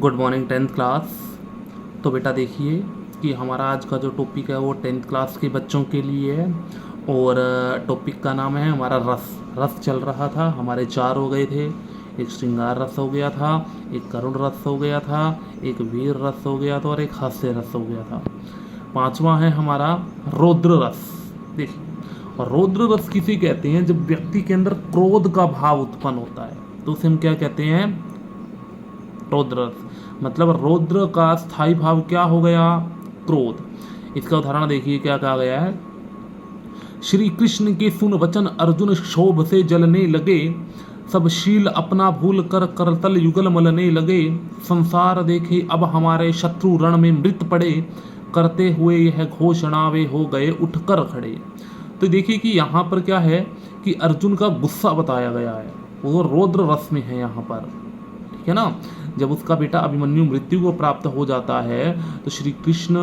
Good morning tenth class. तो बेटा देखिए कि हमारा आज का जो टॉपिक है वो टेंथ क्लास के बच्चों के लिए है और टॉपिक का नाम है हमारा रस। रस चल रहा था, हमारे चार हो गए थे। एक श्रृंगार रस हो गया था, एक करुण रस हो गया था, एक वीर रस हो गया था और एक हास्य रस हो गया था। पांचवा है हमारा रौद्र रस। देखिए, और रौद्र रस किसे कहते हैं? जब व्यक्ति के अंदर क्रोध का भाव उत्पन्न होता है तो उसे हम क्या कहते हैं? रौद्र। मतलब रौद्र का स्थायी भाव क्या हो गया? क्रोध। इसका उदाहरण देखिए क्या कहा गया है। श्री कृष्ण के सुन वचन अर्जुन क्षोभ से जलने लगे, सब शील अपना भूल कर करतल युगल मलने लगे। संसार देखे अब हमारे शत्रु रण में मृत पड़े, करते हुए यह घोषणा वे हो गए उठकर खड़े। तो देखिए कि यहाँ पर क्या है कि अर्जुन का गुस्सा बताया गया है, वो रौद्र रस में है यहाँ पर, ठीक है ना। जब उसका बेटा अभिमन्यु मृत्यु को प्राप्त हो जाता है तो श्री कृष्ण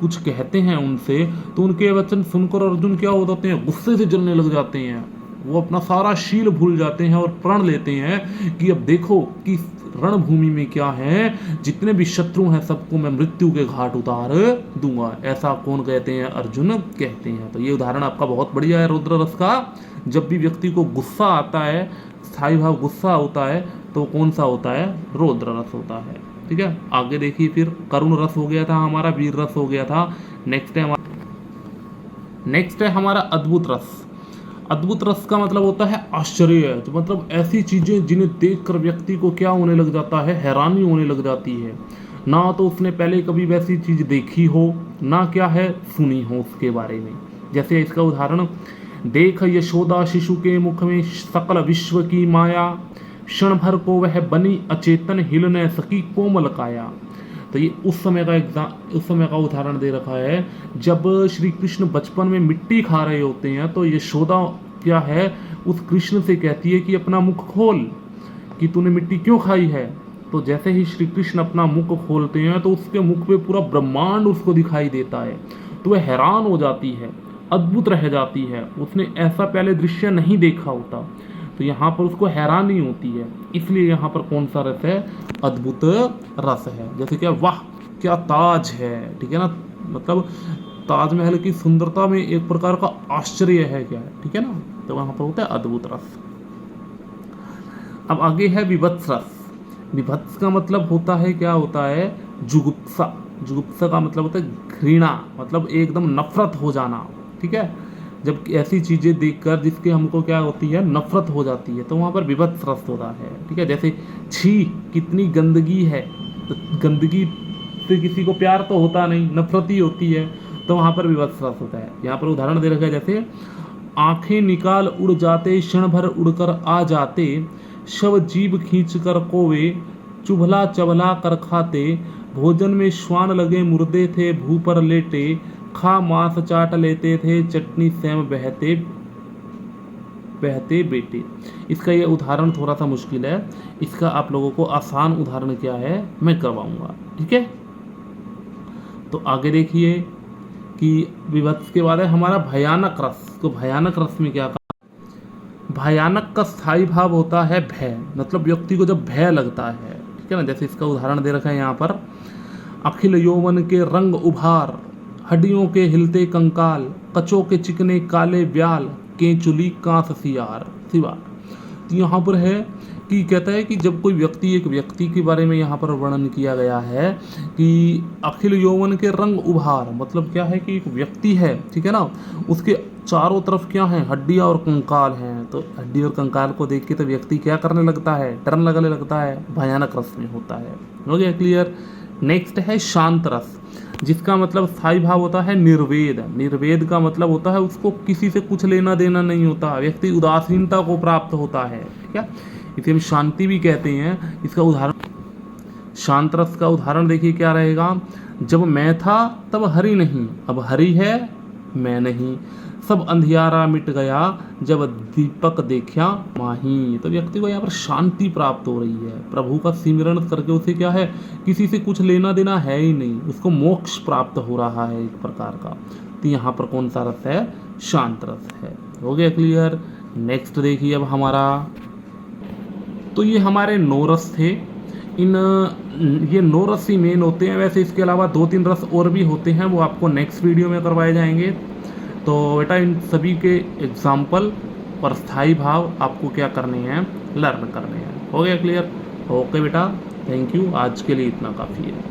कुछ कहते हैं उनसे, तो उनके वचन सुनकर अर्जुन क्या हो जाते हैं? गुस्से से जलने लग जाते हैं। वो अपना सारा शील भूल जाते हैं और प्रण लेते हैं कि अब देखो कि रणभूमि में क्या है, जितने भी शत्रु हैं सबको मैं मृत्यु के घाट उतार दूंगा। ऐसा कौन कहते हैं? अर्जुन कहते हैं। तो ये उदाहरण आपका बहुत बढ़िया है रौद्र रस का। जब भी व्यक्ति को गुस्सा आता है, स्थायी भाव गुस्सा होता है, तो कौन सा होता है? रौद्र रस होता है। ठीक है, आगे देखिए फिर करुण रस हो गया था हमारा, वीर रस हो गया था। नेक्स्ट है हमारा अद्भुत रस। अद्भुत रस का मतलब होता है आश्चर्य, तो मतलब ऐसी चीजें जिन्हें देखकर व्यक्ति को क्या होने लग जाता है? हैरानी होने लग जाती है। ना तो उसने पहले कभी वैसी चीज देखी हो, ना क्या है सुनी हो उसके बारे में। जैसे इसका उदाहरण, देख यशोदा शिशु के मुख में सकल विश्व की माया, क्षण भर को वह बनी अचेतन हिल न सकी कोमल काया। तो ये उस समय का उदाहरण दे रखा है जब श्री कृष्ण बचपन में मिट्टी खा रहे होते हैं, तो यशोदा क्या है उस कृष्ण से कहती है कि अपना मुख खोल, कि तूने मिट्टी क्यों खाई है। तो जैसे ही श्री कृष्ण अपना मुख खोलते हैं तो उसके मुख पे पूरा ब्रह्मांड उसको दिखाई देता है। तो वह हैरान हो जाती है, अद्भुत रह जाती है, उसने ऐसा पहले दृश्य नहीं देखा होता। तो यहाँ पर उसको हैरानी होती है, इसलिए यहाँ पर कौन सा रस है? अद्भुत रस है। जैसे क्या, वाह क्या ताज है, ठीक है ना। मतलब ताजमहल की सुंदरता में एक प्रकार का आश्चर्य है, क्या है, ठीक है ना। तो वहां पर होता है अद्भुत रस। अब आगे है विभत्स रस। विभत्स का मतलब होता है, क्या होता है? जुगुप्सा। जुगुप्सा का मतलब होता है घृणा, मतलब एकदम नफरत हो जाना, ठीक है। जब ऐसी चीजें देखकर जिसके हमको क्या होती है? नफरत हो जाती है, तो वहां पर विभत्स रस होता है, ठीक है। जैसे छी कितनी गंदगी है, तो गंदगी से किसी को प्यार तो होता नहीं, नफरत ही होती है, तो वहां पर विभत्स रस होता है। यहाँ पर उदाहरण दे रखा है, जैसे आंखें निकाल उड़ जाते, क्षण भर उड़कर आ जाते, शव जीभ खींच कर कोवे, चुभला चबला कर खाते, भोजन में श्वान लगे मुर्दे थे भू पर लेटे, खा मांस चाट लेते थे चटनी सेम बहते बहते बेटे। इसका ये उदाहरण थोड़ा सा मुश्किल है, इसका आप लोगों को आसान उदाहरण क्या है मैं करवाऊंगा, ठीक है। तो आगे देखिए कि विभत्स के बाद है हमारा भयानक रस। तो भयानक रस में क्या कहा? भयानक का स्थायी भाव होता है भय, मतलब व्यक्ति को जब भय लगता है, ठीक है ना। जैसे इसका उदाहरण दे रखा है यहाँ पर, अखिल यौवन के रंग उभार, हड्डियों के हिलते कंकाल, कचों के चिकने काले ब्याल, केंचुली कांस सियार सिवार। तो यहाँ पर है कि कहता है कि जब कोई व्यक्ति, एक व्यक्ति के बारे में यहाँ पर वर्णन किया गया है कि अखिल यौवन के रंग उभार, मतलब क्या है कि एक व्यक्ति है, ठीक है ना, उसके चारों तरफ क्या है? हड्डियाँ और कंकाल हैं। तो हड्डी और कंकाल को देख के तो व्यक्ति क्या करने लगता है? डरने लगने लगता है। भयानक रस में होता है। हो गया क्लियर। नेक्स्ट है शांत रस, जिसका मतलब स्थायी भाव होता है निर्वेद। निर्वेद का मतलब होता है उसको किसी से कुछ लेना देना नहीं होता, व्यक्ति उदासीनता को प्राप्त होता है, ठीक है। इसे हम शांति भी कहते हैं। इसका उदाहरण, शांत रस का उदाहरण देखिए क्या रहेगा। जब मैं था तब हरि नहीं, अब हरि है मैं नहीं, सब अंधियारा मिट गया जब दीपक देखा माही। तो व्यक्ति को यहाँ पर शांति प्राप्त हो रही है, प्रभु का सिमरण करके उसे क्या है? किसी से कुछ लेना देना है ही नहीं, उसको मोक्ष प्राप्त हो रहा है एक प्रकार का। तो यहाँ पर कौन सा रस है? शांत रस है। हो गया क्लियर। नेक्स्ट देखिए अब हमारा, तो ये हमारे 9 रस थे। इन ये 9 रस ही मेन होते हैं। वैसे इसके अलावा 2-3 रस और भी होते हैं, वो आपको नेक्स्ट वीडियो में करवाए जाएंगे। तो बेटा इन सभी के एग्जाम्पल और स्थायी भाव आपको क्या करने हैं, लर्न करने हैं। हो गया क्लियर? ओके बेटा, थैंक यू। आज के लिए इतना काफ़ी है।